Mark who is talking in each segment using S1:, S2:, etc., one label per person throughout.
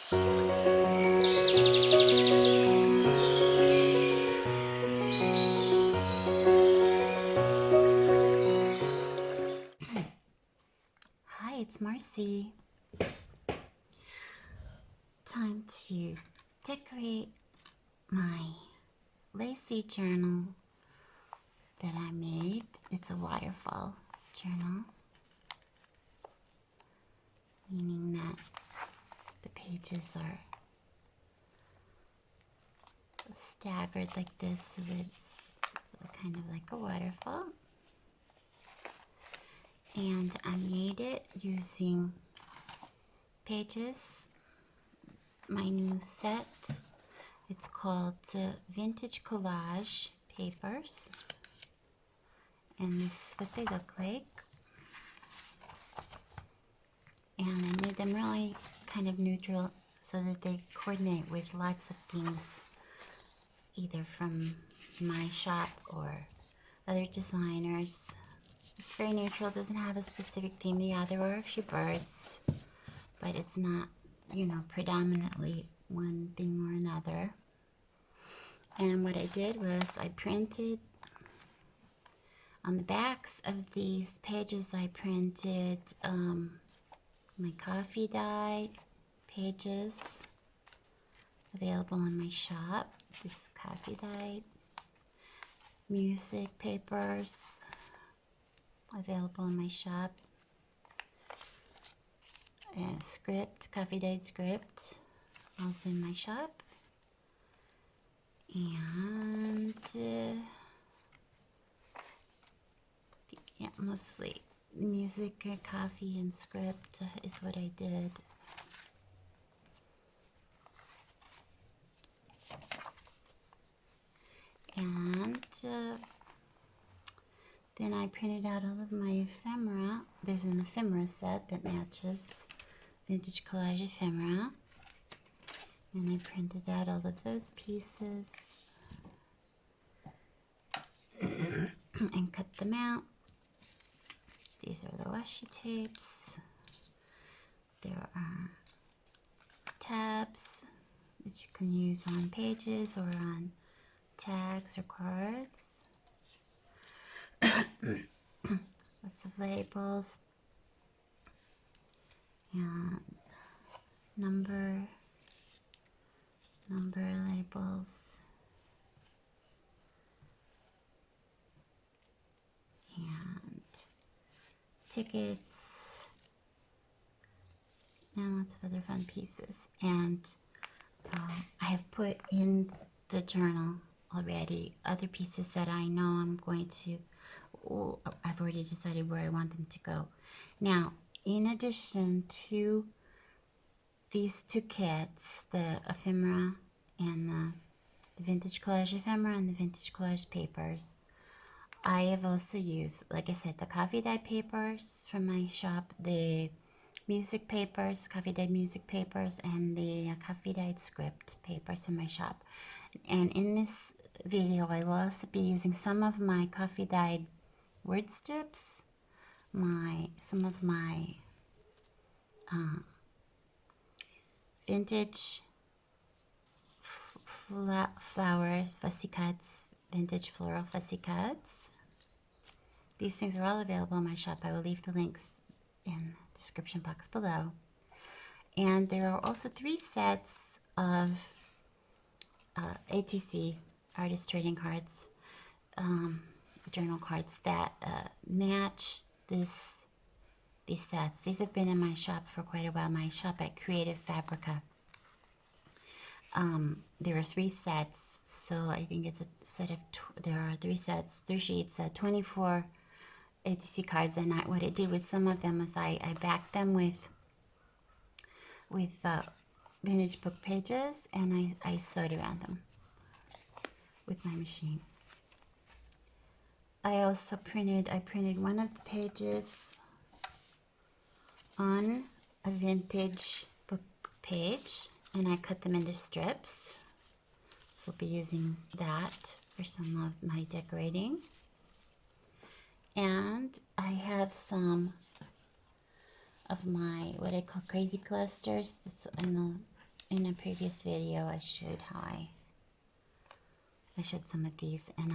S1: Hi, it's Marcy. Time to decorate my Lacy journal that I made. It's a waterfall journal, meaning that the pages are staggered like this, so that it's kind of like a waterfall. And I made it using pages, my new set. It's called Vintage Collage Papers, and this is what they look like. And I made them really kind of neutral so that they coordinate with lots of things, either from my shop or other designers. It's very neutral, doesn't have a specific theme. Yeah, there were a few birds, but it's not, you know, predominantly one thing or another. And what I did was I printed on the backs of these pages, I printed my coffee dye pages available in my shop. This coffee dye, music papers available in my shop, and script, coffee dyed script, also in my shop. And yeah, mostly music, coffee, and script is what I did. And then I printed out all of my ephemera. There's an ephemera set that matches Vintage Collage ephemera. And I printed out all of those pieces and cut them out. These are the washi tapes. There are tabs that you can use on pages or on tags or cards. Lots of labels and number labels and tickets and lots of other fun pieces. And I have put in the journal already other pieces that I know I'm going to, I've already decided where I want them to go. Now, in addition to these two kits, the ephemera and the vintage collage ephemera and the vintage collage papers, I have also used, like I said, the coffee dye papers from my shop, the music papers, coffee dyed music papers, and the coffee dyed script papers from my shop. And in this video, I will also be using some of my coffee dyed word strips, some of my vintage flowers, fussy cuts, vintage floral fussy cuts. These things are all available in my shop. I will leave the links in the description box below. And there are also 3 sets of ATC, artist trading cards, journal cards that match these sets. These have been in my shop for quite a while, my shop at Creative Fabrica. There are 3 sets, so I think it's a set of, there are 3 sets, 3 sheets, 24 ATC cards, and what I did with some of them is I backed them with vintage book pages, and I sewed around them with my machine. I also printed one of the pages on a vintage book page, and I cut them into strips. So I'll be using that for some of my decorating. And I have some of my, what I call crazy clusters, in in a previous video, I showed how I showed some of these, and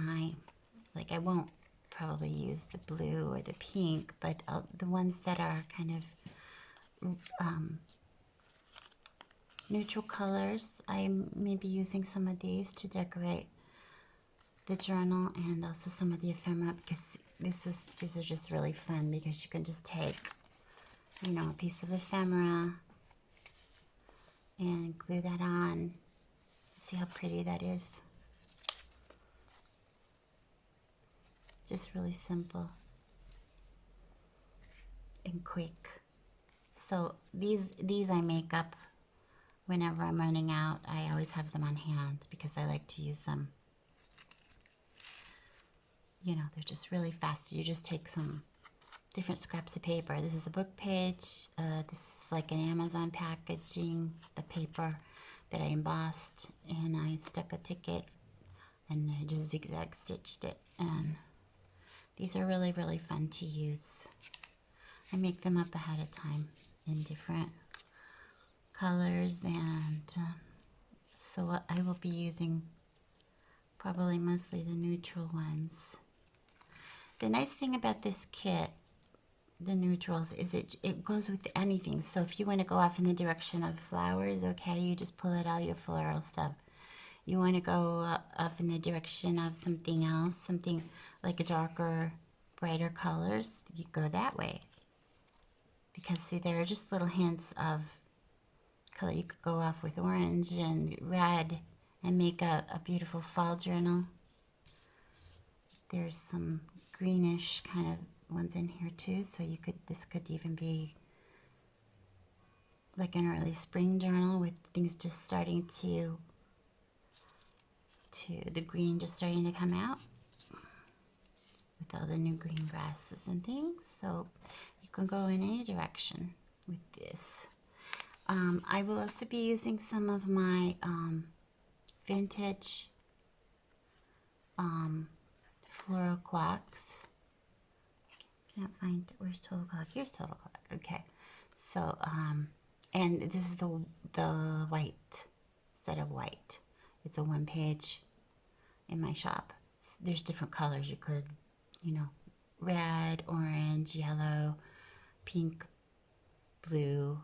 S1: I won't probably use the blue or the pink, but the ones that are kind of neutral colors, I may be using some of these to decorate the journal, and also some of the ephemera, because these are just really fun, because you can just take, you know, a piece of ephemera and glue that on. See how pretty that is? Just really simple and quick. So these I make up whenever I'm running out. I always have them on hand because I like to use them. You know, they're just really fast. You just take some different scraps of paper. This is a book page. This is like an Amazon packaging, the paper that I embossed, and I stuck a ticket and I just zigzag stitched it. And these are really, really fun to use. I make them up ahead of time in different colors, and so I will be using probably mostly the neutral ones. The nice thing about this kit, the neutrals, is it goes with anything. So if you want to go off in the direction of flowers, okay, you just pull out all your floral stuff. You want to go off in the direction of something else, something like a darker, brighter colors, you go that way. Because see, there are just little hints of color. You could go off with orange and red and make a beautiful fall journal. There's some greenish kind of ones in here too, so you could, this could even be like an early spring journal with things just starting to the green just starting to come out with all the new green grasses and things. So you can go in any direction with this. I will also be using some of my vintage floral clocks. Can't find, where's total clock? Here's total clock. Okay, so and this is the white set of white. It's a one page in my shop. There's different colors. You could, you know, red, orange, yellow, pink, blue,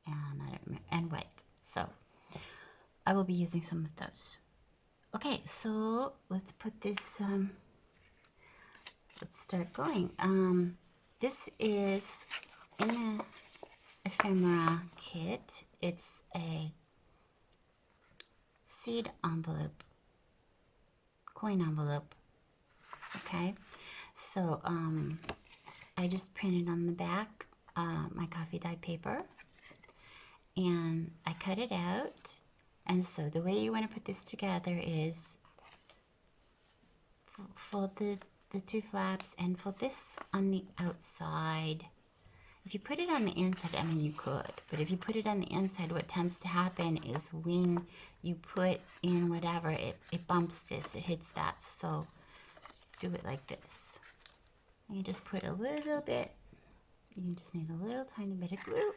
S1: and I don't remember, and white. So I will be using some of those. Okay, so let's put this. Let's start going. This is in the ephemera kit. It's a seed envelope, coin envelope. Okay, so I just printed on the back my coffee dyed paper, and I cut it out. And so the way you want to put this together is fold the two flaps and fold this on the outside. If you put it on the inside, I mean, you could, but if you put it on the inside, what tends to happen is when you put in whatever, it bumps this, it hits that. So do it like this. And you just put a little bit, you just need a little tiny bit of glue.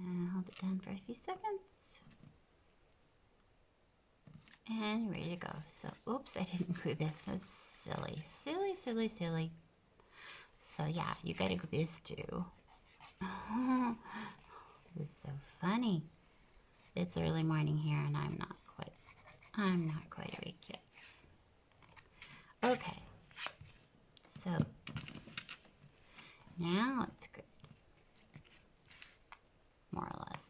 S1: And hold it down for a few seconds. And you're ready to go. So, oops, I didn't glue this. That's silly. Silly, silly, silly. So, yeah, you gotta glue this too. This is so funny. It's early morning here and I'm not quite awake yet. Okay. So, now it's good. More or less.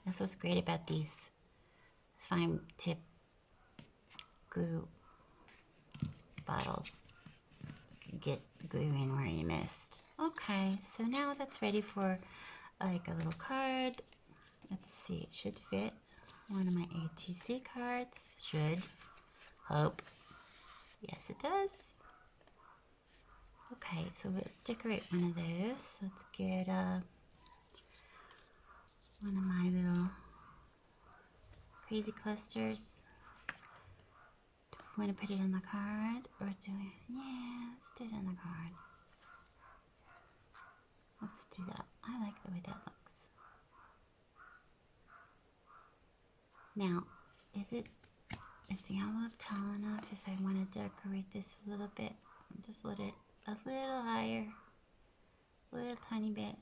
S1: That's what's great about these fine tip glue bottles. You can get glue in where you missed. Okay, so now that's ready for like a little card. Let's see, it should fit one of my ATC cards. Should. Hope. Yes, it does. Okay, so let's decorate one of those. Let's get one of my little crazy clusters. Do we want to put it on the card, or do we? Yeah, let's do it on the card. Let's do that. I like the way that looks. Now, is the envelope tall enough if I want to decorate this a little bit? Just let it a little higher, a little tiny bit.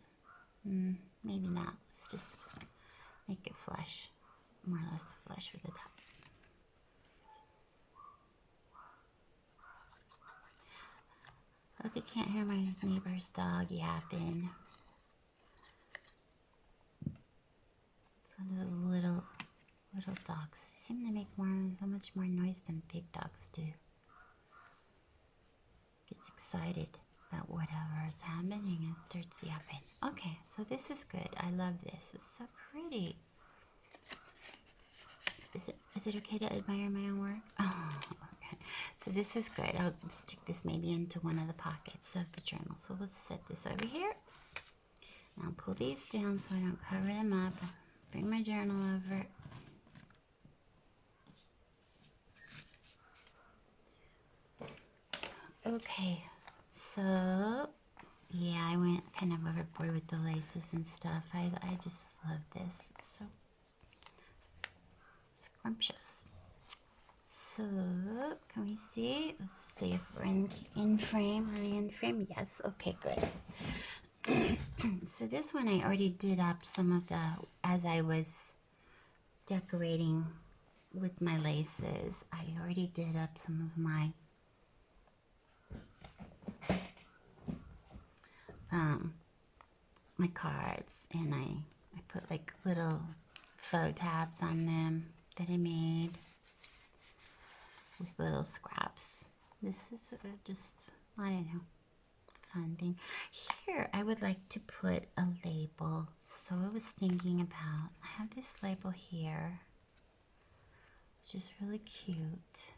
S1: Maybe not. Let's just make it flush, more or less flush with the top. Hope you can't hear my neighbor's dog yapping. It's one of those little dogs. They seem to make so much more noise than big dogs do. Gets excited about whatever is happening and starts yapping. Okay, so this is good. I love this. It's so pretty. Is it okay to admire my own work? Oh, okay. So this is good. I'll stick this maybe into one of the pockets of the journal. So let's set this over here. Now pull these down so I don't cover them up. Bring my journal over. Okay, so yeah, I went kind of overboard with the laces and stuff. I just love this. It's so scrumptious. So, can we see? Let's see if we're in frame. Are we in frame? Yes. Okay, good. So this one I already did up some of the, as I was decorating with my laces, I already did up some of my my cards, and I put like little faux tabs on them that I made with little scraps. This is just, I don't know, fun thing. Here I would like to put a label, so I was thinking about, I have this label here which is really cute,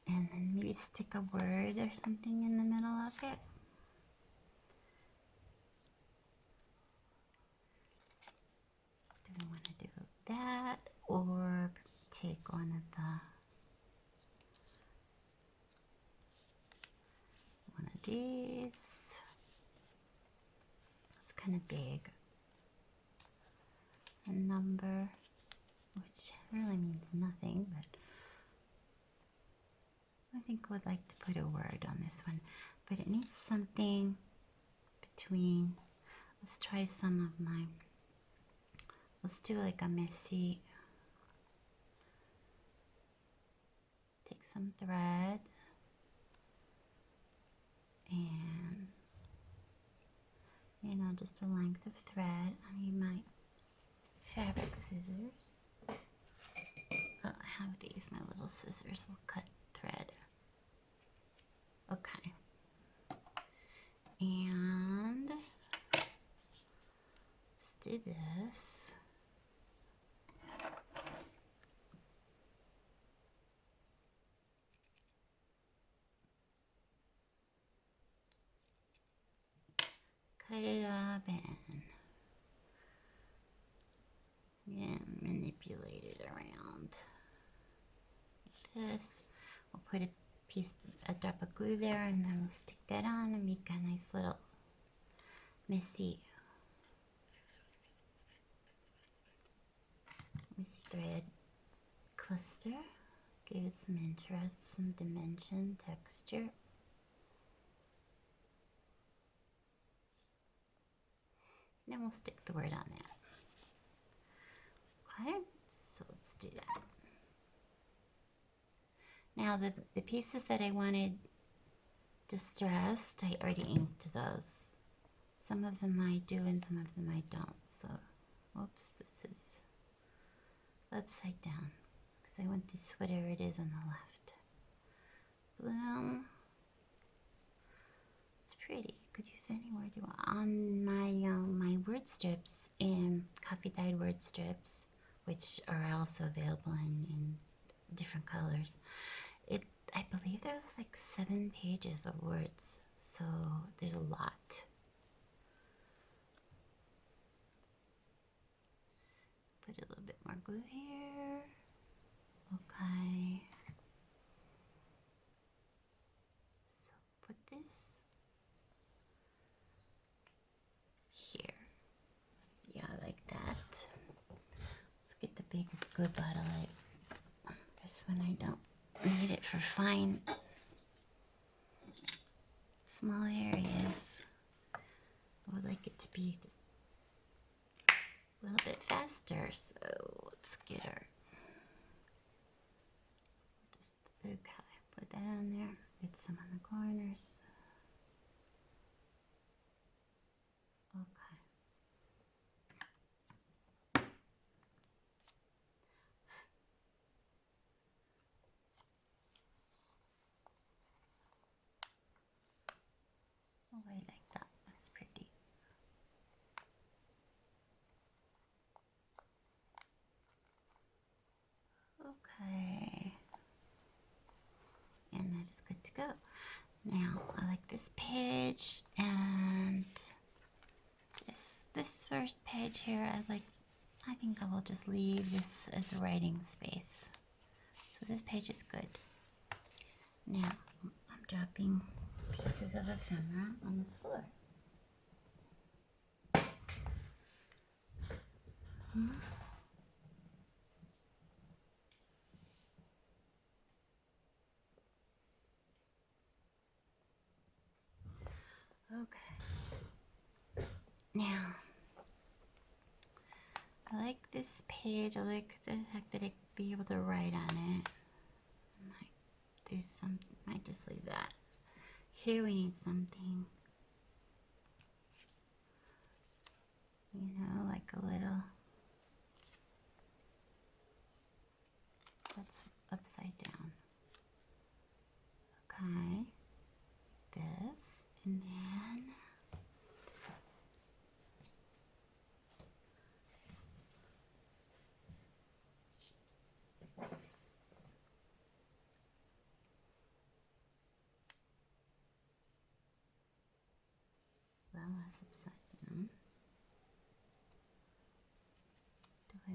S1: and then maybe stick a word or something in the middle of it. Do we want to do that, or take one of these? It's kind of big. A number, which really means nothing, but I think I would like to put a word on this one. But it needs something between, let's try some of my, let's do like a messy, take some thread and, you know, just a length of thread. I need my fabric scissors. Oh, I have these, my little scissors will cut thread. Okay. And let's do this. Cut it up and manipulate it around like this. We'll put a drop of glue there, and then we'll stick that on and make a nice little messy thread cluster. Give it some interest, some dimension, texture. And then we'll stick the word on it. Okay, so let's do that. Now the pieces that I wanted distressed, I already inked those. Some of them I do and some of them I don't. So, whoops, this is upside down because I want this, whatever it is on the left. Bloom. It's pretty. You could use any word you want. On my my word strips, in coffee dyed word strips, which are also available in different colors. I believe there's like 7 pages of words, so there's a lot. Put a little bit more glue here. Okay. So put this here. Yeah, like that. Let's get the big glue bottle. This one I don't need it for fine small areas. I would like it to be just a little bit faster. So let's get her. Just okay, put that on there. Get some on the corners. Okay. Oh, I like that. That's pretty. Okay. And that is good to go. Now, I like this page and this first page here. I think I will just leave this as a writing space. So this page is good. Now, I'm dropping pieces of ephemera on the floor. Okay. Now, I like this page. I like the fact that I could be able to write on it. Might just leave that. Here we need something, like a little, that's upside down. Okay, this, and then that's upside down. Do I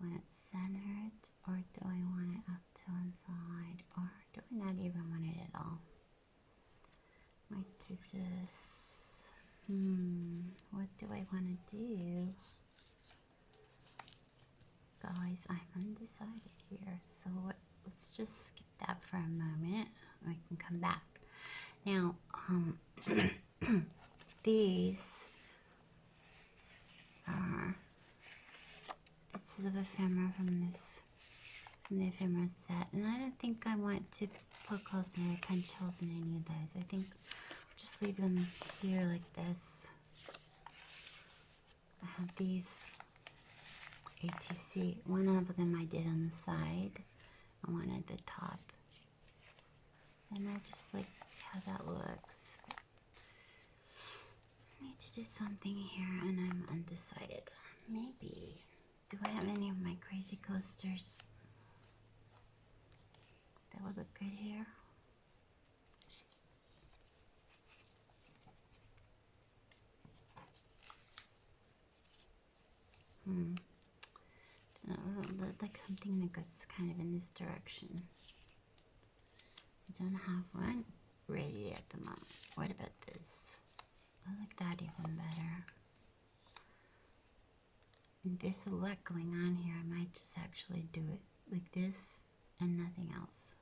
S1: want it centered, or do I want it up to one side, or do I not even want it at all? Might do this. What do I want to do? Guys, I'm undecided here, so let's just skip that for a moment. We can come back. Now, these are pieces of ephemera from the ephemera set, and I don't think I want to poke holes or punch holes in any of those. I think I'll just leave them here like this. I have these ATC. One of them I did on the side, and one at the top. And I just like how that looks. I need to do something here, and I'm undecided. Maybe. Do I have any of my crazy coasters that would look good here? Like something that goes kind of in this direction. I don't have one ready at the moment. What about this? I like that even better. And there's a lot going on here. I might just actually do it like this and nothing else.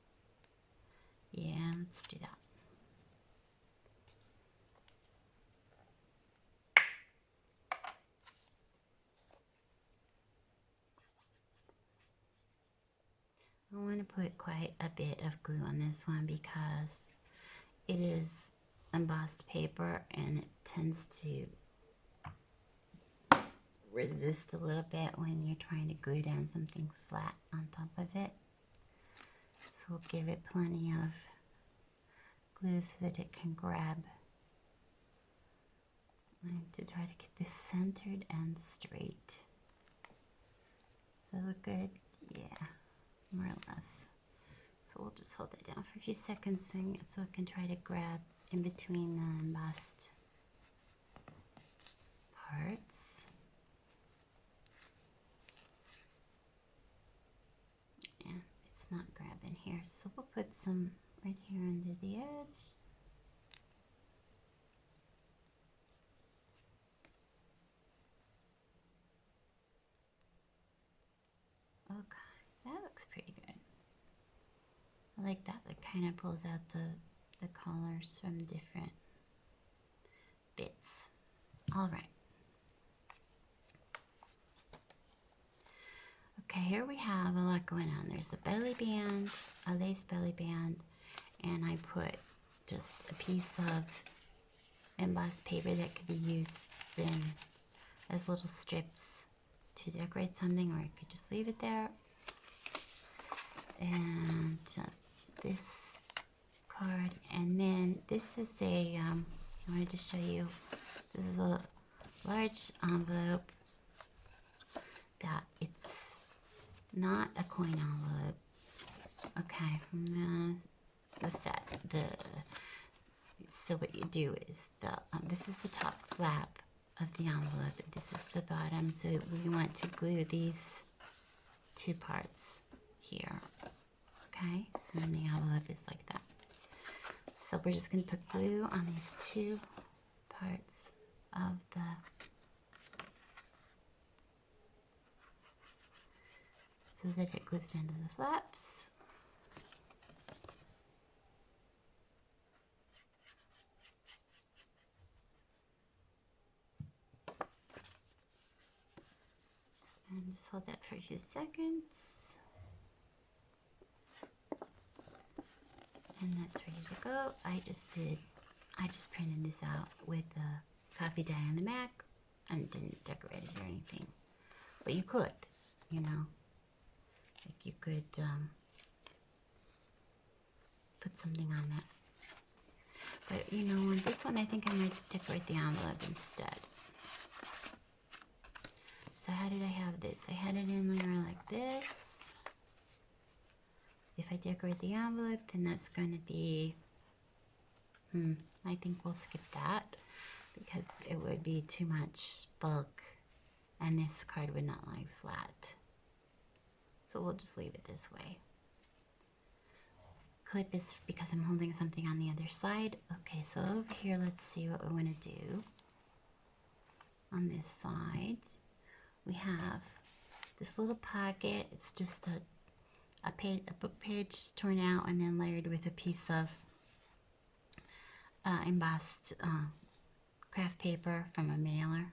S1: Yeah, let's do that. I want to put quite a bit of glue on this one because it is embossed paper and it tends to resist a little bit when you're trying to glue down something flat on top of it. So we'll give it plenty of glue so that it can grab. I need to try to get this centered and straight. Does that look good? Yeah, more or less. we'll just hold that down for a few seconds so I can try to grab in between the embossed parts. And it's not grabbing here, so we'll put some right here under the edge. Okay, that looks pretty good. I like that. It kind of pulls out the colors from different bits. All right. Okay, here we have a lot going on. There's a belly band, a lace belly band, and I put just a piece of embossed paper that could be used then as little strips to decorate something, or I could just leave it there. And this card, and then this is a, I wanted to show you, this is a large envelope that it's not a coin envelope. Okay, from the set, so what you do is this is the top flap of the envelope, this is the bottom, so we want to glue these two parts here. Okay, and then the envelope is like that. So we're just going to put glue on these two parts of the so that it glues down to the flaps. And just hold that for a few seconds. And that's ready to go. I just printed this out with the coffee dye on the Mac and didn't decorate it or anything. But you could, you know. Like you could put something on that. But you know, on this one I think I might decorate the envelope instead. So how did I have this? I had it in there like this. If I decorate the envelope, then that's going to be, I think we'll skip that because it would be too much bulk and this card would not lie flat. So we'll just leave it this way. Clip is because I'm holding something on the other side. Okay, so over here, let's see what we want to do. On this side, we have this little pocket. It's just a book page torn out and then layered with a piece of embossed craft paper from a mailer,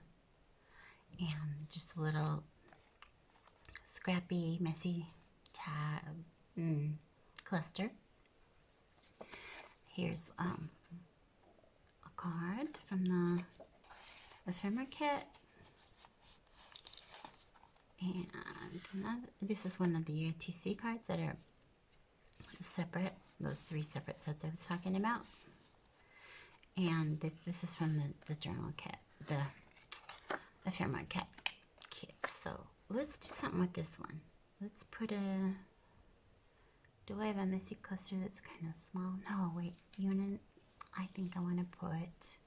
S1: and just a little scrappy, messy tab cluster. Here's a card from the ephemera kit. And this is one of the UTC cards that are separate, those 3 separate sets I was talking about. And this is from the journal kit, the ephemera kit. So let's do something with this one. Let's put do I have a messy cluster that's kind of small? No, wait, I think I want to put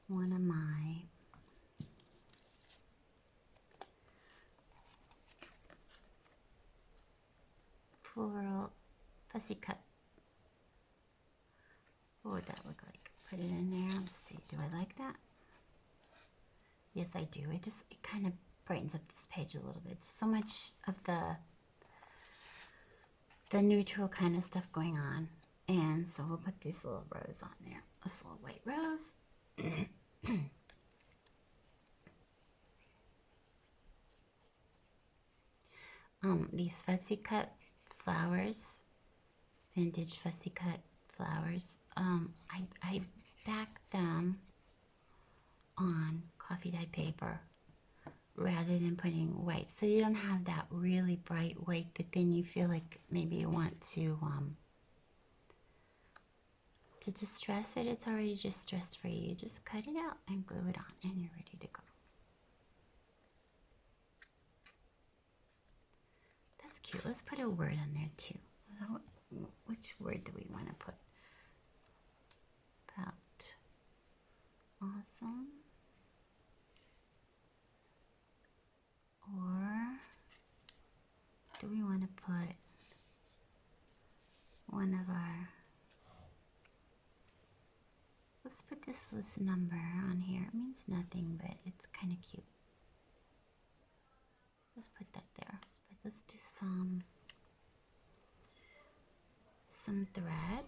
S1: one of my Floral Fussy cut. What would that look like? Put it in there. Let's see. Do I like that? Yes, I do. It kind of brightens up this page a little bit. So much of the neutral kind of stuff going on, and so we'll put these little rows on there. This little white rose. These fussy cut flowers, vintage fussy cut flowers, I back them on coffee dye paper rather than putting white, so you don't have that really bright white that then you feel like maybe you want to distress it. It's already distressed for you. You just cut it out and glue it on and you're ready to go. That's cute. Let's put a word on there too. Where do we want to put? About awesome. Or do we want to put one of our, let's put this list number on here. It means nothing, but it's kind of cute. Let's put that there. But let's do some thread.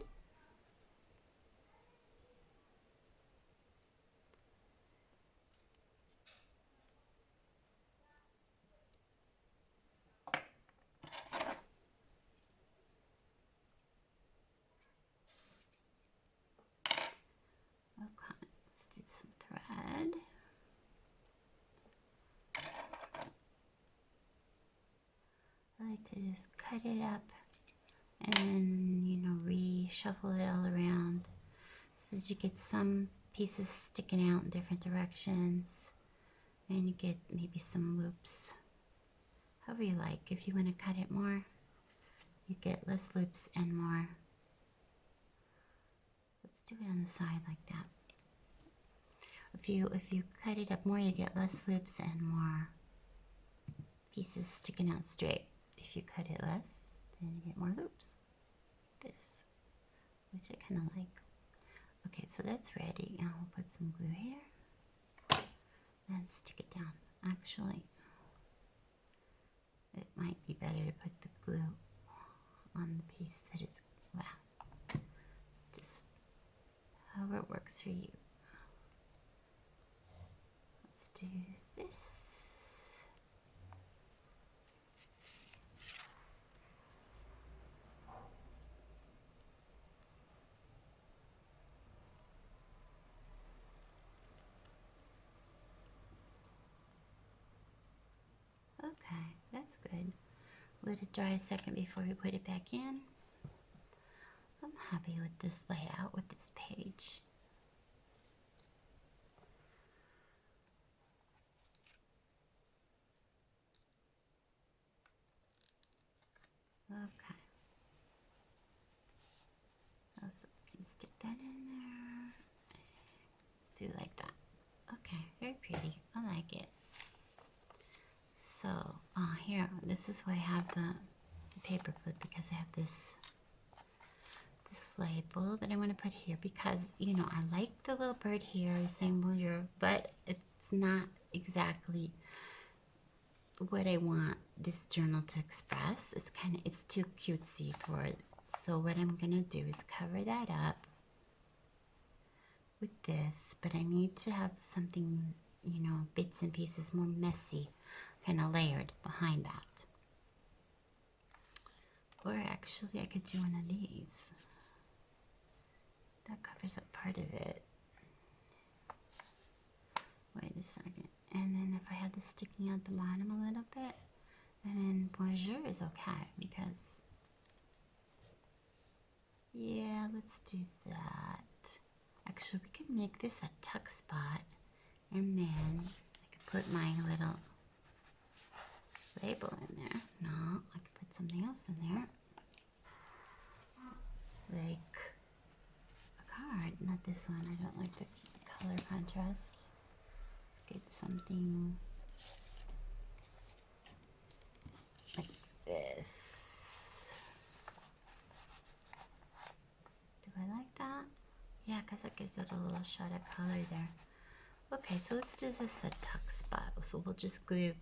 S1: Okay, let's do some thread. I like to just cut it up and, you know, reshuffle it all around so that you get some pieces sticking out in different directions, and you get maybe some loops. However you like. If you want to cut it more, you get less loops and more. Let's do it on the side like that. If you cut it up more, you get less loops and more pieces sticking out straight. If you cut it less, then you get more loops. This, which I kind of like. Okay, so that's ready. Now we'll put some glue here and stick it down. Actually, it might be better to put the glue on the piece that is, well, just however it works for you. Let's do this. Okay, that's good. Let it dry a second before we put it back in. I'm happy with this layout, with this page. Okay. Also, we can stick that in there. Do like that. Okay, very pretty. I like it. So, here, this is why I have the paper clip, because I have this label that I want to put here, because, you know, I like the little bird here saying bonjour, but it's not exactly what I want this journal to express. It's too cutesy for it. So what I'm gonna do is cover that up with this, but I need to have something, you know, bits and pieces, more messy, kind of layered behind that. Or actually I could do one of these. That covers up part of it. Wait a second. And then if I have this sticking out the bottom a little bit, and then bonjour is okay, because, yeah, let's do that. Actually, we could make this a tuck spot, and then I could put my little label in there. No, I could put something else in there. Like a card, not this one. I don't like the color contrast. Let's get something like this. Do I like that? Yeah, because that gives it a little shot of color there. Okay, so let's do this a tuck spot. So we'll just glue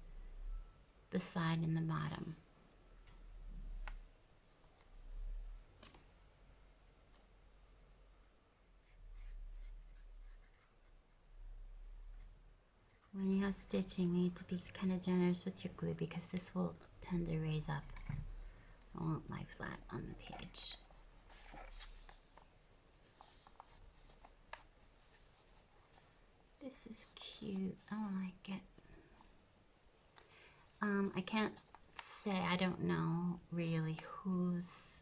S1: the side and the bottom. When you have stitching, you need to be kind of generous with your glue, because this will tend to raise up. It won't lie flat on the page. This is cute. I like it. I can't say, I don't know really whose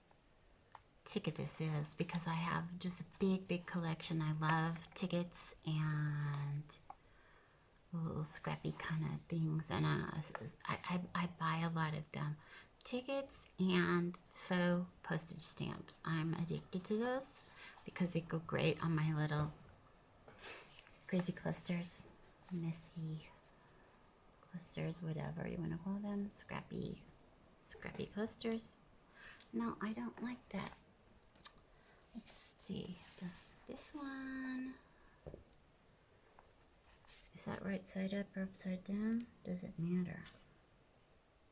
S1: ticket this is, because I have just a big collection. I love tickets and little scrappy kind of things, and I buy a lot of them. tickets and faux postage stamps. I'm addicted to those because they go great on my little crazy clusters, messy clusters, whatever you want to call them, scrappy clusters. No, I don't like that. Let's see, this one, is that right side up or upside down? Does it matter?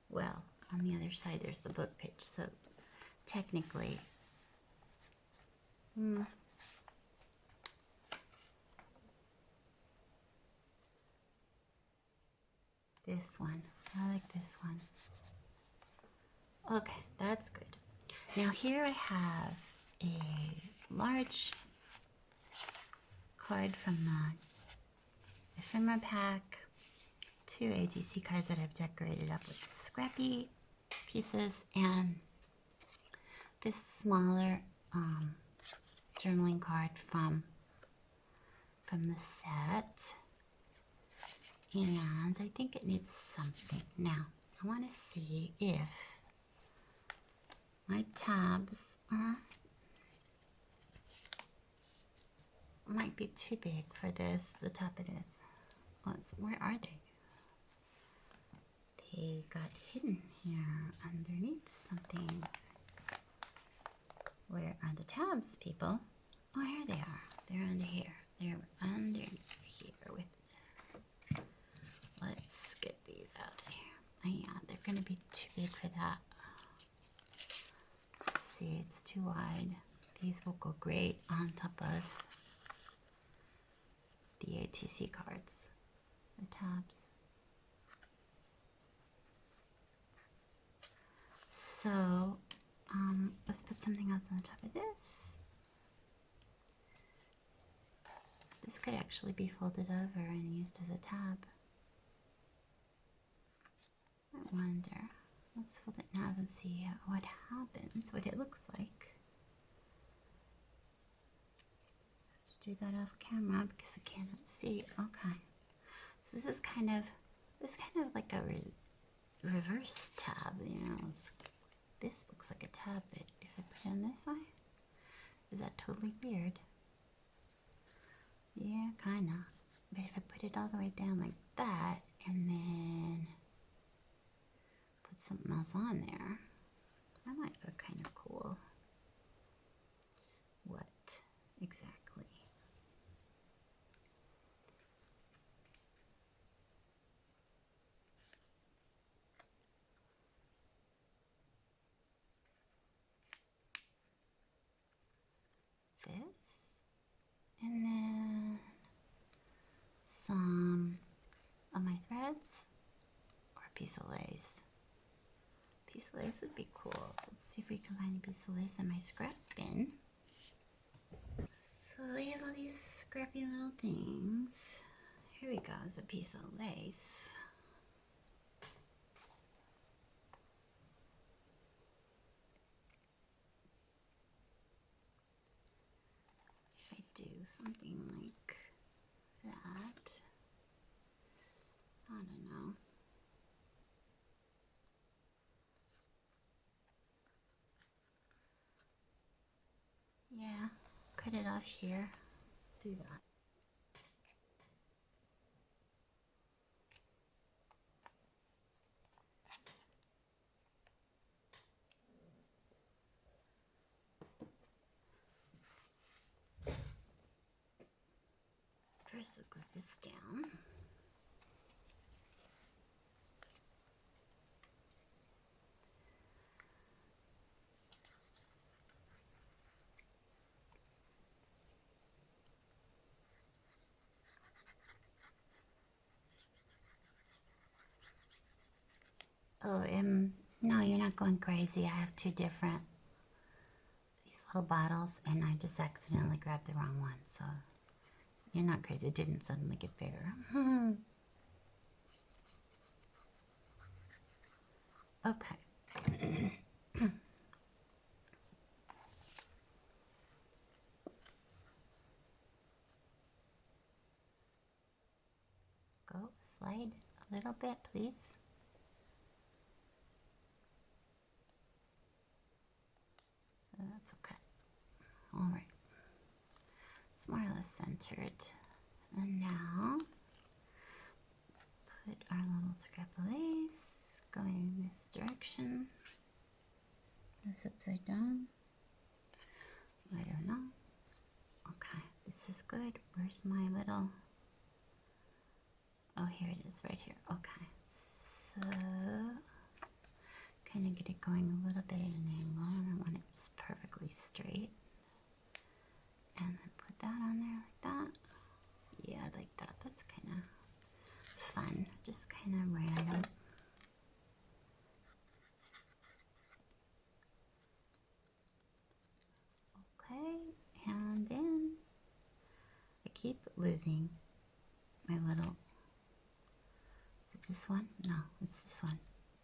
S1: Well, on the other side there's the book page, so technically, this one, I like this one. Okay, that's good. Now here I have a large card from the ephemera pack, 2 ATC cards that I've decorated up with scrappy pieces, and this smaller journaling card from the set. And I think it needs something. Now, I want to see if my tabs might be too big for this, the top of this. Where are they? They got hidden here underneath something. Where are the tabs, people? Oh, here they are. They're under here. They're underneath here with. Let's get these out of here. Oh, yeah, they're going to be too big for that. Let's see, it's too wide. These will go great on top of the ATC cards, the tabs. So, let's put something else on top of this. This could actually be folded over and used as a tab. I wonder. Let's fold it now and see what happens, what it looks like. Let's do that off camera because I cannot see. Okay. So this is kind of like a reverse tab, you know. This looks like a tab, but if I put it on this way, is that totally weird? Yeah, kinda. But if I put it all the way down like that, and then put something else on there, that might look kind of cool. What exactly? This, and then some of my threads, or a piece of lace. Piece of lace would be cool. Let's see if we can find a piece of lace in my scrap bin. So we have all these scrappy little things. Here we go, it's a piece of lace. If I do something like that, I don't know. Yeah, cut it off here. Do that. First, I'll glue this down. Oh, no, you're not going crazy. I have two different, these little bottles, and I just accidentally grabbed the wrong one, so you're not crazy. It didn't suddenly get bigger. Okay. Go slide a little bit, please. centered. And now put our little scrap of lace going in this direction. This upside down. I don't know. Okay, this is good. Where's my little... Oh, here it is, right here. Okay, so kind of get it going a little bit at an angle. I don't want it just perfectly straight. And then put that on there like that. Yeah, like that. That's kind of fun. Just kind of random. Okay, and then I keep losing my little... Is it this one? No, it's this one.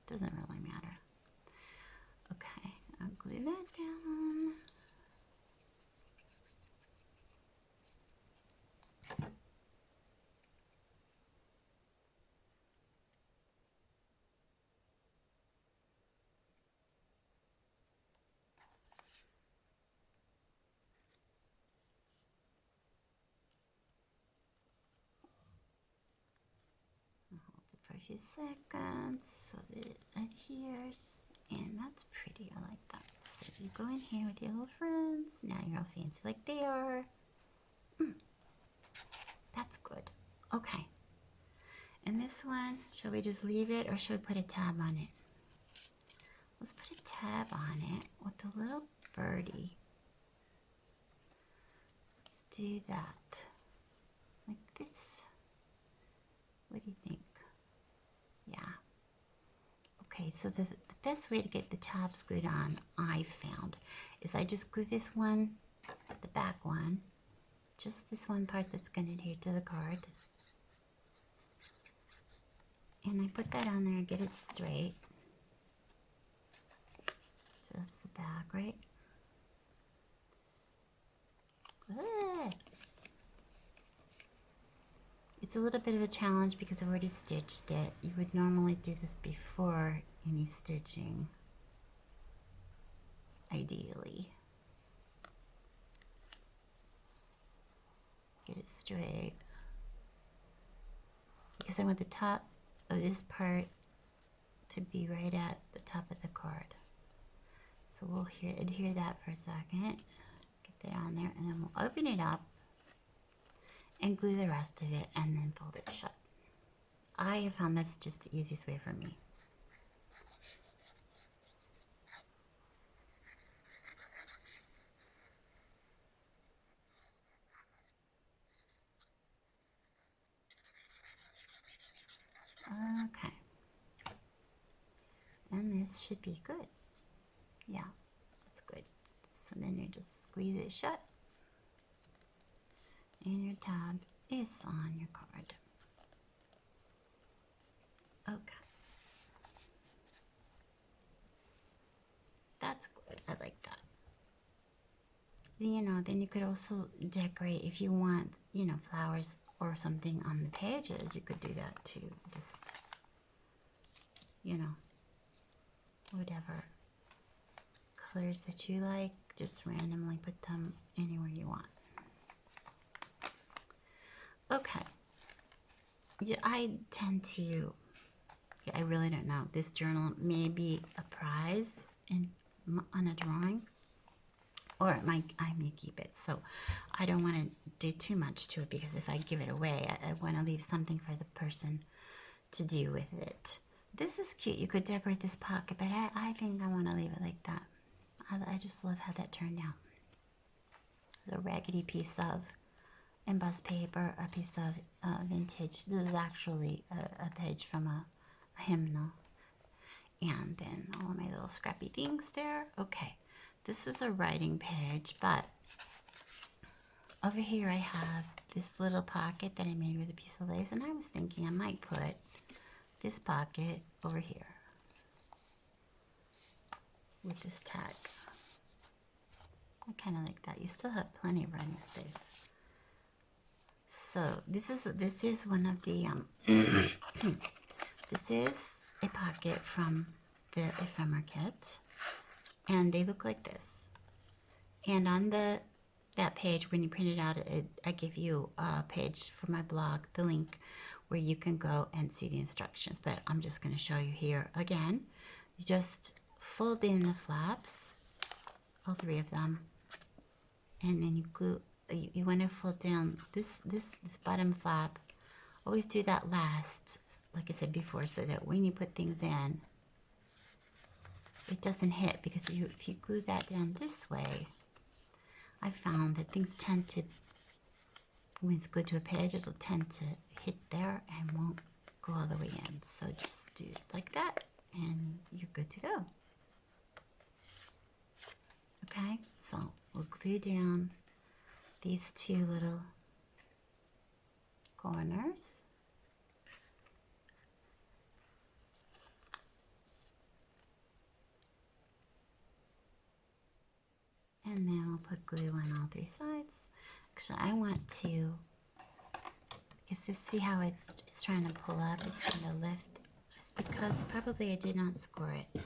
S1: Doesn't really matter. Okay, I'll glue that down. Hold it for a few seconds so that it adheres, and that's pretty. I like that. So you go in here with your little friends. Now you're all fancy like they are. That's good. Okay. And this one, shall we just leave it or should we put a tab on it? Let's put a tab on it with the little birdie. Let's do that. Like this. What do you think? Yeah. Okay, so the best way to get the tabs glued on, I've found, is I just glue this one, the back one, just this one part that's going to adhere to the card. And I put that on there, get it straight. So that's the back, right? Good. It's a little bit of a challenge because I've already stitched it. You would normally do this before any stitching, ideally. Get it straight. Because I want the top of this part to be right at the top of the card. So we'll adhere that for a second. Get that on there, and then we'll open it up and glue the rest of it and then fold it shut. I have found that's just the easiest way for me. Okay. And this should be good. Yeah, that's good. So then you just squeeze it shut. And your tab is on your card. Okay. That's good. I like that. You know, then you could also decorate if you want, you know, flowers or something on the pages. You could do that too. Just, you know, whatever colors that you like, just randomly put them anywhere you want. Okay. Yeah, I tend to, I really don't know. This journal may be a prize on a drawing, or I may keep it. So I don't want to do too much to it, because if I give it away, I want to leave something for the person to do with it. This is cute. You could decorate this pocket, but I think I want to leave it like that. I just love how that turned out. It's a raggedy piece of embossed paper, a piece of vintage. This is actually a page from a hymnal. And then all my little scrappy things there. Okay, this was a writing page, but over here I have this little pocket that I made with a piece of lace, and I was thinking I might put this pocket over here with this tag. I kind of like that. You still have plenty of writing space. So this is one of the this is a pocket from the ephemera kit, and they look like this. And on the that page, when you print it out, I give you a page for my blog, the link where you can go and see the instructions. But I'm just going to show you here again. You just fold in the flaps, all three of them, and then you glue. You want to fold down this bottom flap. Always do that last, like I said before, so that when you put things in, it doesn't hit, because if you glue that down this way, I found that things tend to, when it's glued to a page, it'll tend to hit there and won't go all the way in. So just do it like that and you're good to go. Okay, so we'll glue down these two little corners. And then we'll put glue on all three sides. Actually, I want to, because this, see how it's trying to pull up, it's trying to lift. It's because probably I did not score it.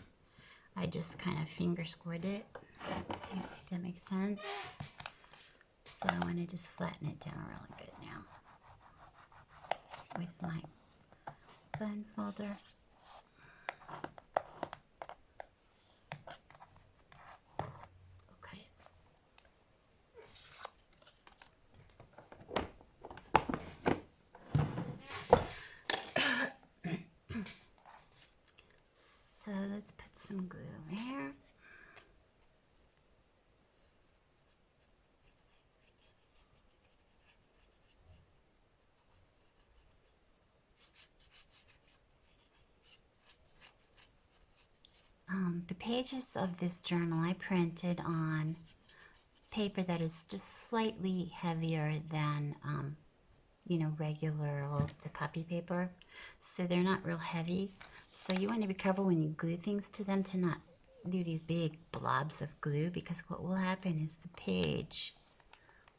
S1: I just kind of finger scored it, if that makes sense. So I want to just flatten it down really good now with my button folder. So let's put some glue there. The pages of this journal I printed on paper that is just slightly heavier than, you know, regular old copy paper. So they're not real heavy. So you want to be careful when you glue things to them to not do these big blobs of glue, because what will happen is the page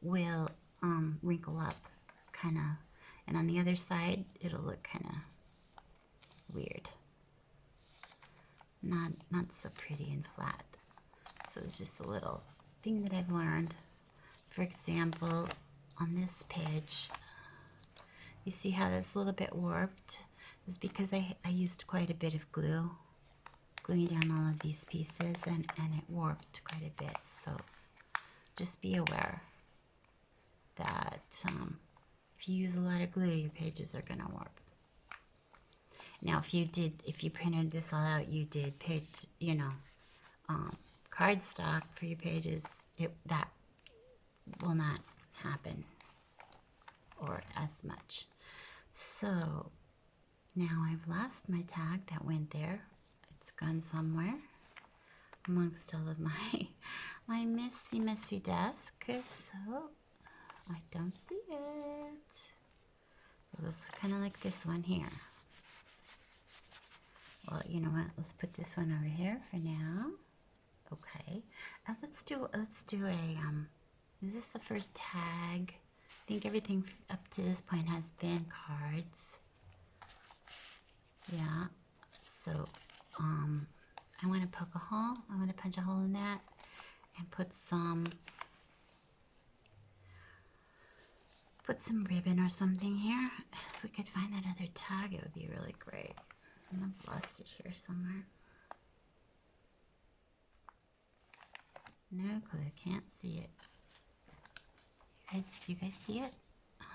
S1: will wrinkle up kind of, and on the other side it'll look kind of weird. Not so pretty and flat. So it's just a little thing that I've learned. For example, on this page, you see how that's a little bit warped? It's because I used quite a bit of glue, gluing down all of these pieces, and it warped quite a bit. So just be aware that if you use a lot of glue, your pages are going to warp. Now, if you printed this all out, you did page, you know, cardstock for your pages, that will not happen, or as much. So now I've lost my tag that went there. It's gone somewhere amongst all of my messy desk. So I don't see it. It was kind of like this one here. Well, you know what? Let's put this one over here for now. Okay. Let's do a is this the first tag? I think everything up to this point has been cards. Yeah. So I want to poke a hole. I want to punch a hole in that and put some ribbon or something here. If we could find that other tag, it would be really great. I've lost it here somewhere. No clue, can't see it. You guys see it? Oh,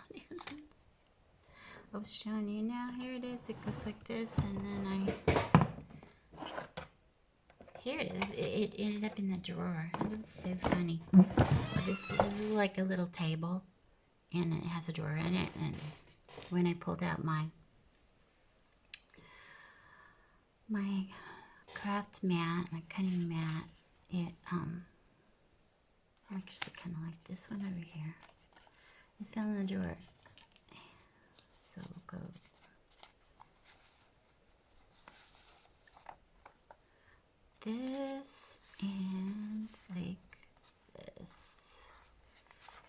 S1: I was showing you now. Here it is. It goes like this, and then here it is. It ended up in the drawer. That's so funny. This is like a little table, and it has a drawer in it. And when I pulled out my craft mat, my cutting mat, it actually kind of like this one over here. It fell in the drawer. So we'll go this and like this.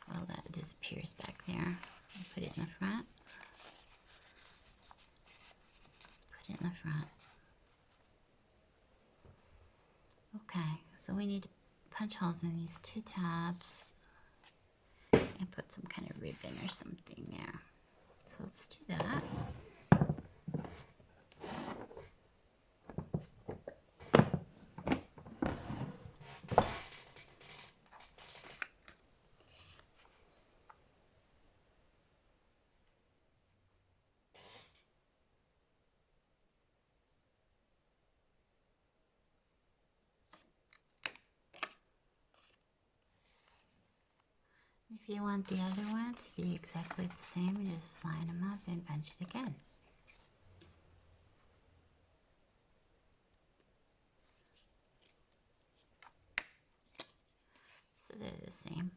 S1: Well, that disappears back there. I'll put it in the front. Put it in the front. Okay, so we need to punch holes in these two tabs. put some kind of ribbon or something there. So let's do that. If you want the other one to be exactly the same, you just line them up and bunch it again. So they're the same.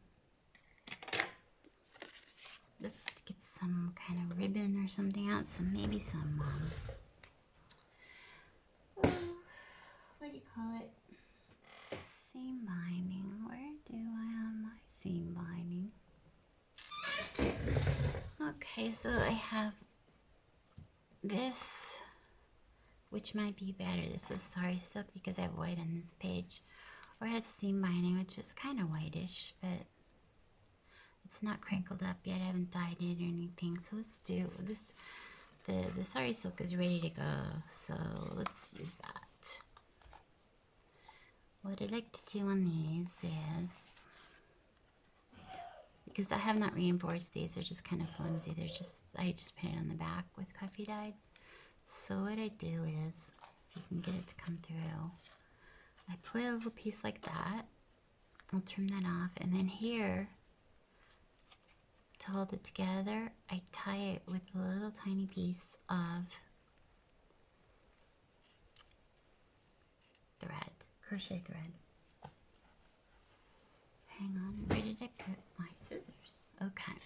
S1: Let's get some kind of ribbon or something out. So maybe some, what do you call it? Seam binding. Where do I have my seam binding? Okay, so I have this, which might be better. This is Sari Silk because I have white on this page. Or I have seam binding, which is kind of whitish, but it's not crinkled up yet. I haven't dyed it or anything. So let's do this. The Sari Silk is ready to go, so let's use that. What I like to do on these is, because I have not reinforced these, they're just kind of flimsy. They're just, I just put it on the back with coffee dyed. So what I do is, if you can get it to come through, I put a little piece like that. I'll trim that off, and then here, to hold it together, I tie it with a little tiny piece of thread, crochet thread. Hang on, where did I put my scissors? Okay,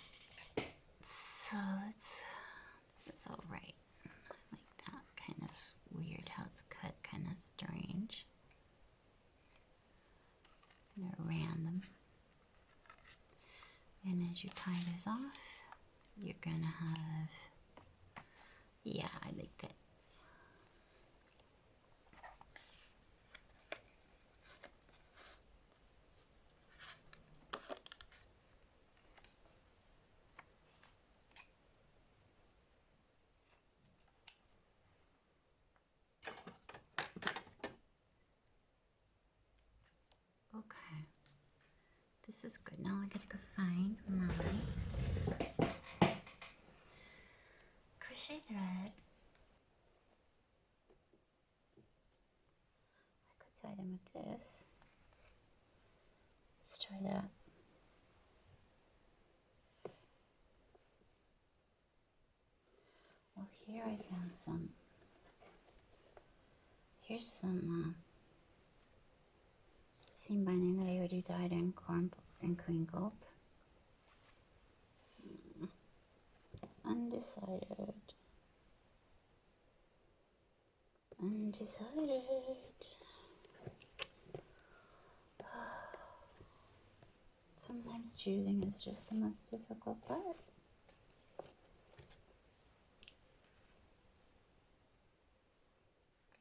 S1: so this is all right. I like that, kind of weird how it's cut, kind of strange. They're random. And as you tie this off, you're gonna have, yeah, I like that. Okay, this is good. Now I gotta go find my crochet thread. I could tie them with this. Let's try that. Well, here I found some. Here's some seam binding that I already dyed and crinkled. Undecided. Sometimes choosing is just the most difficult part.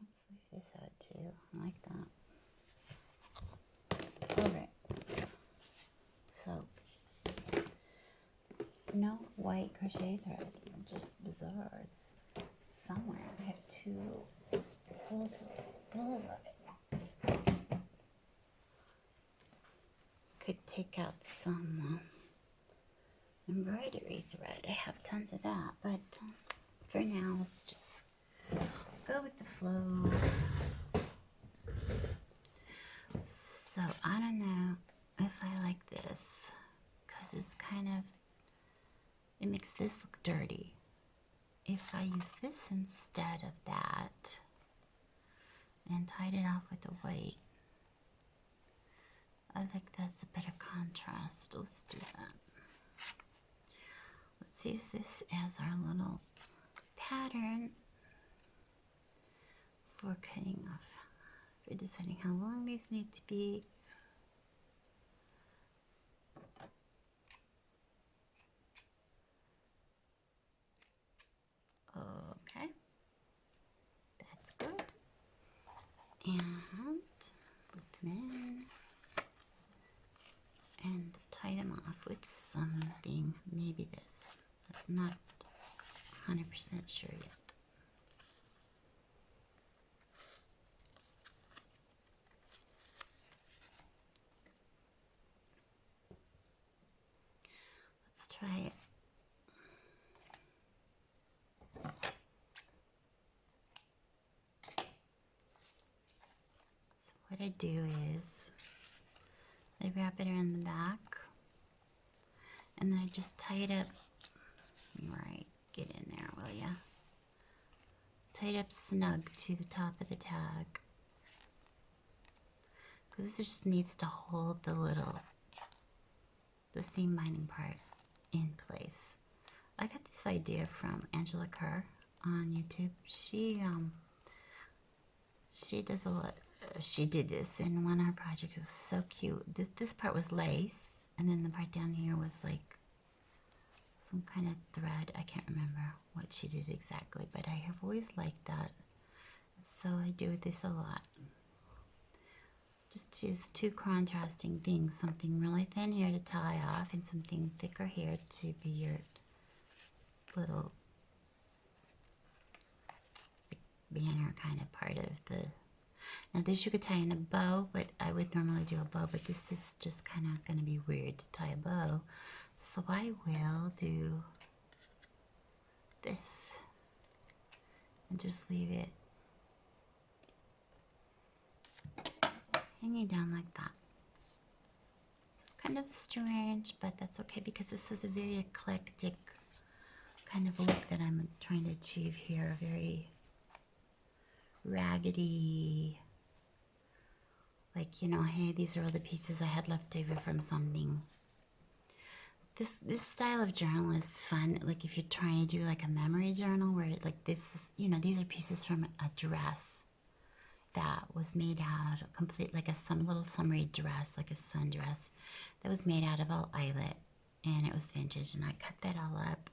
S1: Let's leave this out too. I like that. Alright. So, no white crochet thread. Just bizarre. It's somewhere. I have two spools of it. Could take out some embroidery thread. I have tons of that, but for now, let's just go with the flow. So I don't know if I like this because it's kind of, it makes this look dirty. If I use this instead of that and tied it off with the white, I think that's a better contrast. Let's do that. Let's use this as our little pattern for cutting off, for deciding how long these need to be. Okay, that's good. And put them in and tie them off with something, maybe this, but I'm not 100% sure yet. Let's try it. So what I do is I wrap it around the back and then I just tie it up. Right, get in there, will ya? Tie it up snug to the top of the tag. Because this just needs to hold the seam binding part in place. I got this idea from Angela Kerr on YouTube. She does a lot. She did this in one of her projects. It was so cute. This part was lace, and then the part down here was like some kind of thread. I can't remember what she did exactly, but I have always liked that. So I do this a lot. Just choose two contrasting things, something really thin here to tie off and something thicker here to be your little banner kind of part of the... Now this you could tie in a bow, but I would normally do a bow, but this is just kind of going to be weird to tie a bow. So I will do this and just leave it hanging down like that. Kind of strange, but that's okay because this is a very eclectic kind of look that I'm trying to achieve here. Very raggedy, like, you know, hey, these are all the pieces I had left over from something. This style of journal is fun, like if you're trying to do like a memory journal where like this, you know, these are pieces from a dress that was made out of complete, like some little summery dress, like a sundress that was made out of all eyelet, and it was vintage, and I cut that all up.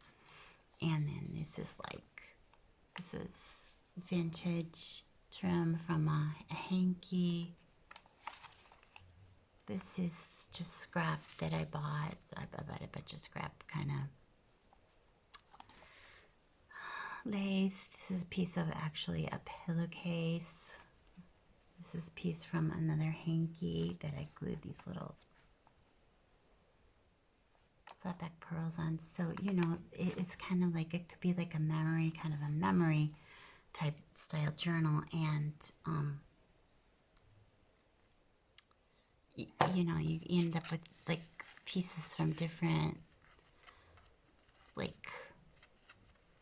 S1: And then this is vintage trim from a hanky. This is just scrap that I bought. I bought a bunch of scrap kind of lace. This is a piece of actually a pillowcase. This is a piece from another hanky that I glued these little flat back pearls on. So, you know, it's kind of like, it could be like a memory, kind of a memory type style journal. And, you know, you end up with like pieces from different, like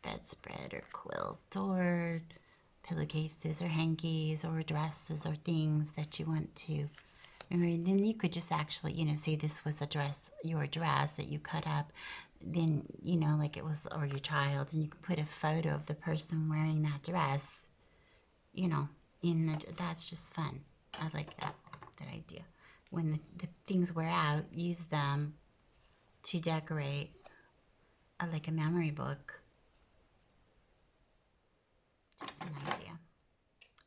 S1: bedspread or quilt or pillowcases or hankies or dresses or things that you want to remember. And then you could just actually, you know, say this was a dress, your dress that you cut up, then, you know, like it was, or your child, and you could put a photo of the person wearing that dress, you know, in the, that's just fun. I like that idea. When the things wear out, use them to decorate like a memory book. Just an idea.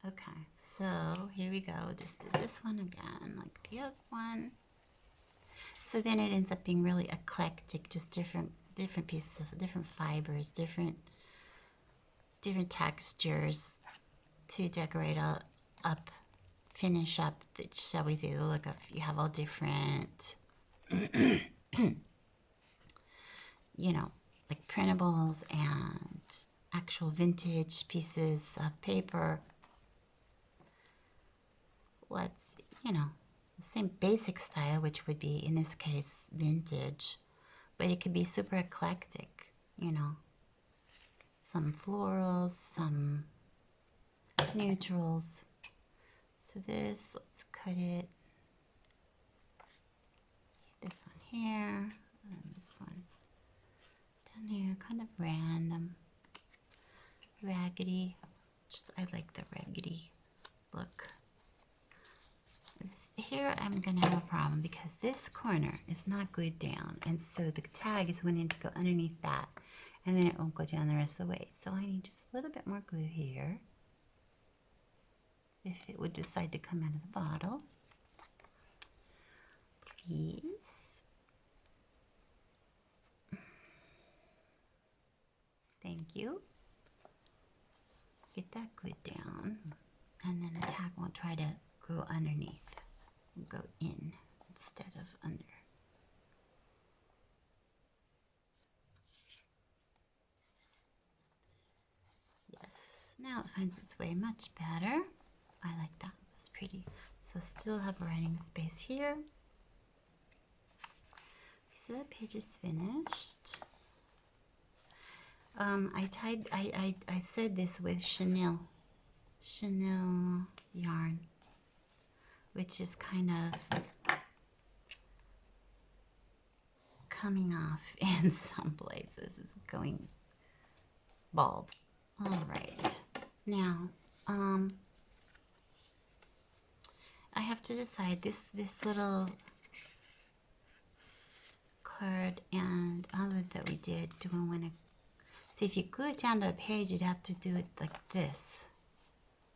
S1: Okay, so here we go. Just do this one again, like the other one. So then it ends up being really eclectic, just different pieces of different fibers, different textures to decorate up, finish up, shall we say, the look of, you have all different, you know, like printables and actual vintage pieces of paper. What's, you know, the same basic style, which would be, in this case, vintage, but it could be super eclectic, you know, some florals, some neutrals. So this, let's cut it, this one here, and this one down here, kind of random, raggedy. Just, I like the raggedy look. Here I'm gonna have a problem because this corner is not glued down, and so the tag is wanting to go underneath that, and then it won't go down the rest of the way. So I need just a little bit more glue here, if it would decide to come out of the bottle. Please. you. Get that glued down, and then the tag will try to go underneath. Go in instead of under. Yes, now it finds its way much better. I like that. That's pretty. So still have a writing space here. So that page is finished. I said this with Chanel yarn, which is kind of coming off in some places. It's going bald. All right, now I have to decide this little card and envelope that we did. Do we want to see if you glue it down to a page? You'd have to do it like this.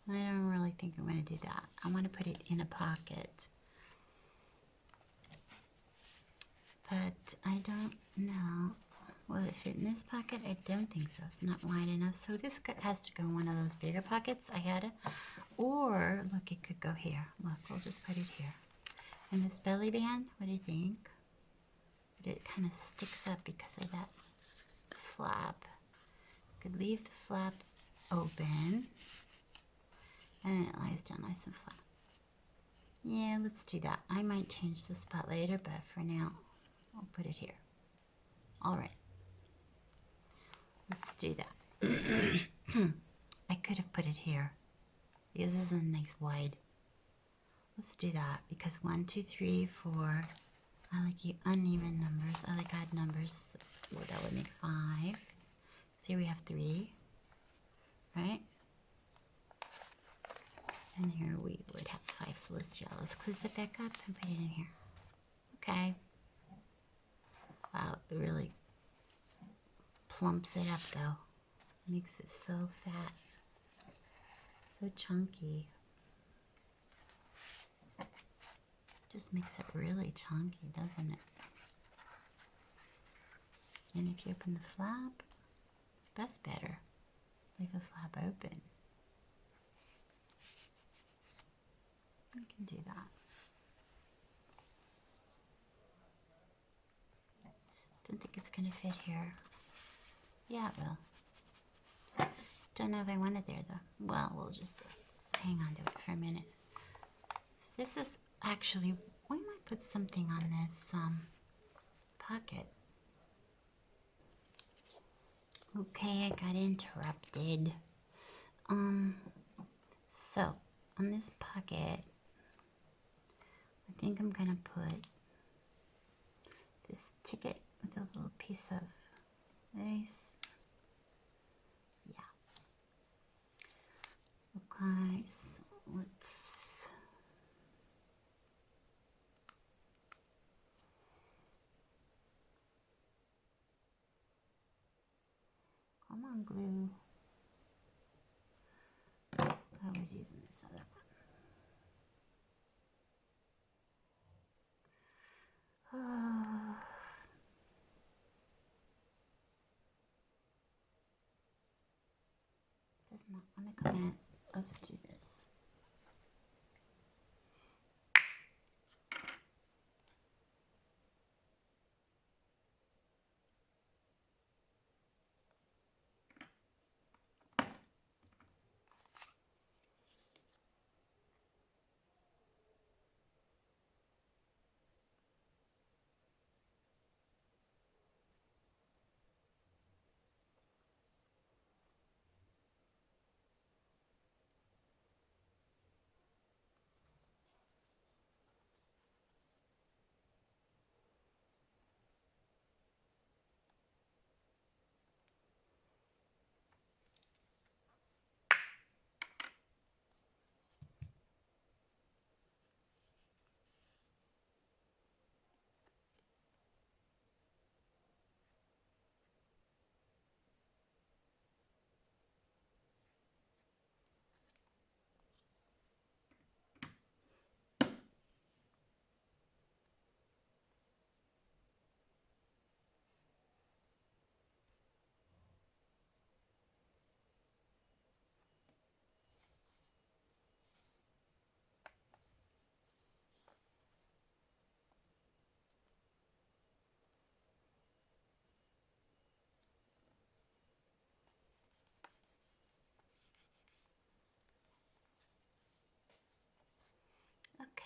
S1: I don't really think I'm going to do that. I want to put it in a pocket, but I don't know. Will it fit in this pocket? I don't think so. It's not wide enough. So this has to go in one of those bigger pockets I had it. Or, look, it could go here. Look, we'll just put it here. And this belly band, what do you think? But it kind of sticks up because of that flap. Could leave the flap open. And it lies down nice and flat. Yeah, let's do that. I might change the spot later, but for now, I'll put it here. All right. Let's do that. I could have put it here because this is a nice wide. Let's do that because 1, 2, 3, 4. I like uneven numbers. I like odd numbers. Well, that would make 5. See, we have 3, right? And here we would have 5. So let's close it back up and put it in here. Okay. Wow, it really plumps it up though. Makes it so fat, so chunky. Just makes it really chunky, doesn't it? And if you open the flap, that's better. Leave the flap open. You can do that. Don't think it's gonna fit here. Yeah, it will. Don't know if I want it there though. Well, we'll just hang on to it for a minute. So this is actually, we might put something on this pocket. Okay, I got interrupted. So on this pocket, I think I'm gonna put this ticket with a little piece of lace. Yeah. Okay, so let's come on, glue. I was using this other one. Does not want to come in. Let's do this.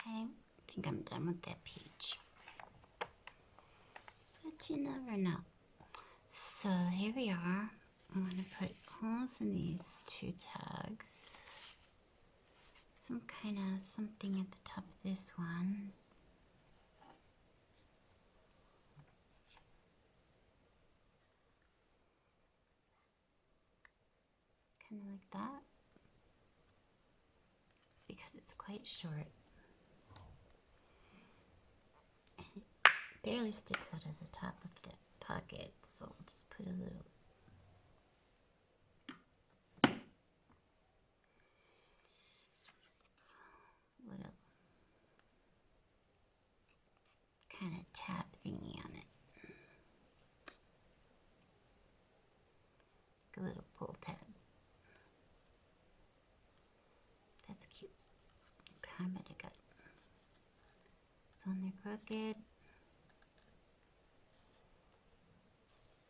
S1: Okay, I think I'm done with that page. But you never know. So here we are. I'm going to put holes in these two tags. Some kind of something at the top of this one. Kind of like that. Because it's quite short. And it barely sticks out of the top of the pocket. So I'll just put a little kind of tab thingy on it. Like a little pull tab. That's cute. Okay, I bet I got it. It's on there crooked.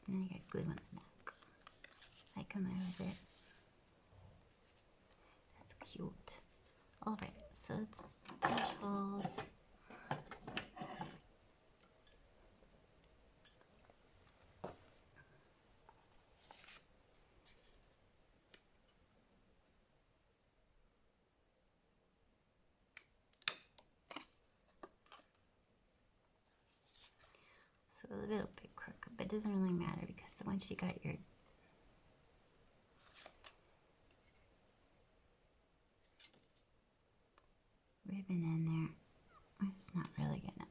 S1: And then I got glue on the neck. I can live with it. That's cute. Alright, so let's punch holes. So a little bit crooked, but it doesn't really matter because once you got your ribbon in there, it's not really gonna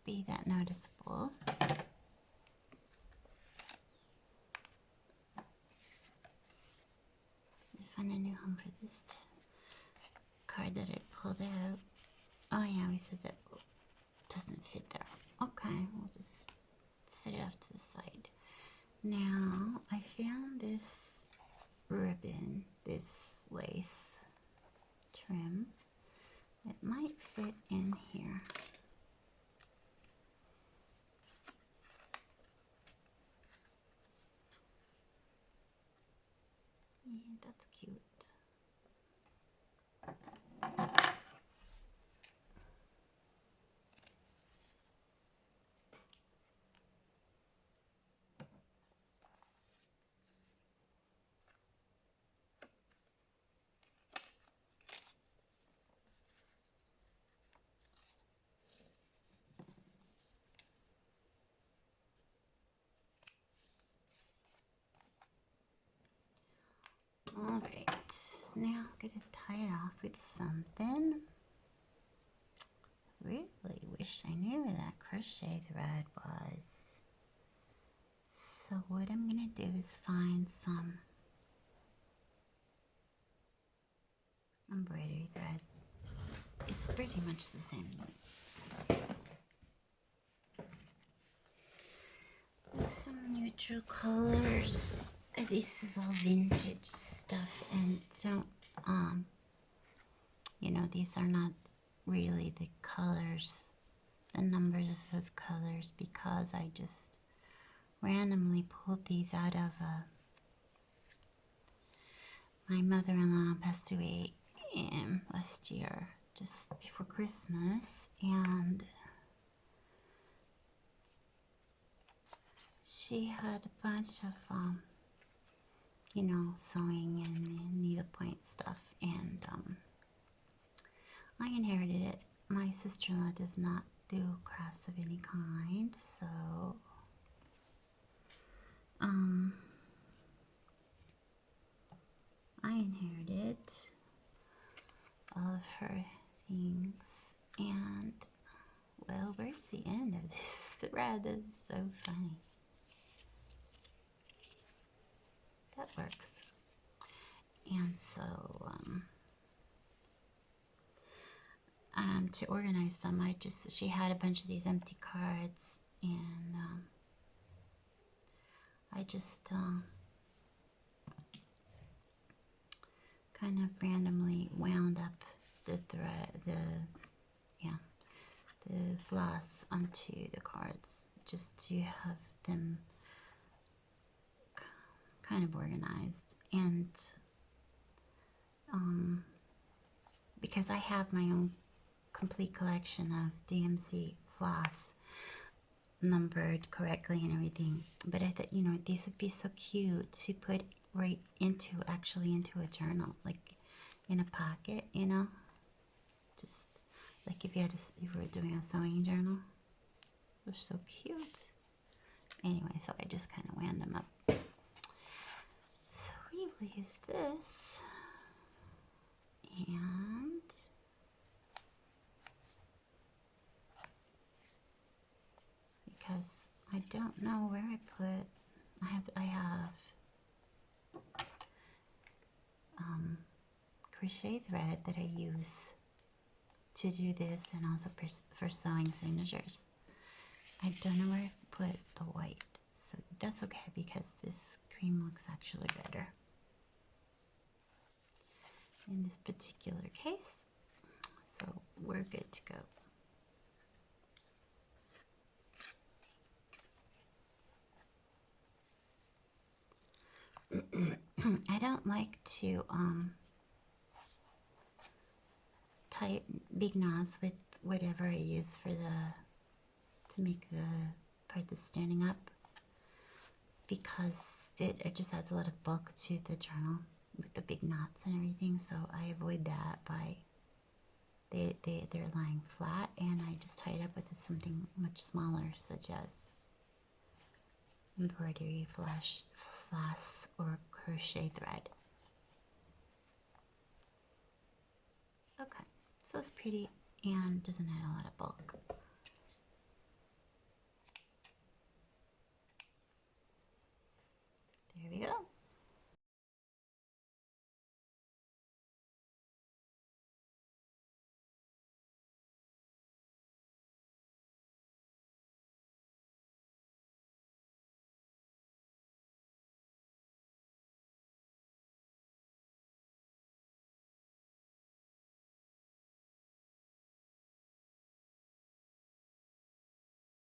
S1: be that noticeable. I found a new home for this card that I pulled out. Oh yeah, we said that doesn't fit there. Okay, we'll just set it off to the side. Now, I found this ribbon, this lace trim. It might fit in here. Yeah, that's cute. Alright, now I'm going to tie it off with something. Really wish I knew where that crochet thread was. So what I'm going to do is find some embroidery thread. It's pretty much the same. Some neutral colors. This is all vintage stuff, and don't, you know, these are not really the colors, the numbers of those colors, because I just randomly pulled these out of my mother-in-law passed away last year, just before Christmas, and she had a bunch of you know, sewing and needlepoint stuff, and I inherited it. My sister-in-law does not do crafts of any kind, so I inherited all of her things, and well, where's the end of this thread? That's so funny. That works. And so to organize them, she had a bunch of these empty cards, and I just kind of randomly wound up the thread, the floss onto the cards, just to have them kind of organized. And because I have my own complete collection of DMC floss, numbered correctly and everything. But I thought, you know, these would be so cute to put right into, actually into a journal, like in a pocket, you know, just like if you had if you were doing a sewing journal. They're so cute. Anyway, so I just kind of wound them up. So we will use this, and because I don't know where I put, I have crochet thread that I use to do this, and also for sewing signatures. I don't know where I put the white, so that's okay because this cream looks actually better in this particular case. So we're good to go. I don't like to tie big knots with whatever I use for to make the part that's standing up, because it just adds a lot of bulk to the journal with the big knots and everything. So I avoid that by they're lying flat, and I just tie it up with something much smaller, such as embroidery, floss, or crochet thread. Okay, so it's pretty and doesn't add a lot of bulk. There we go.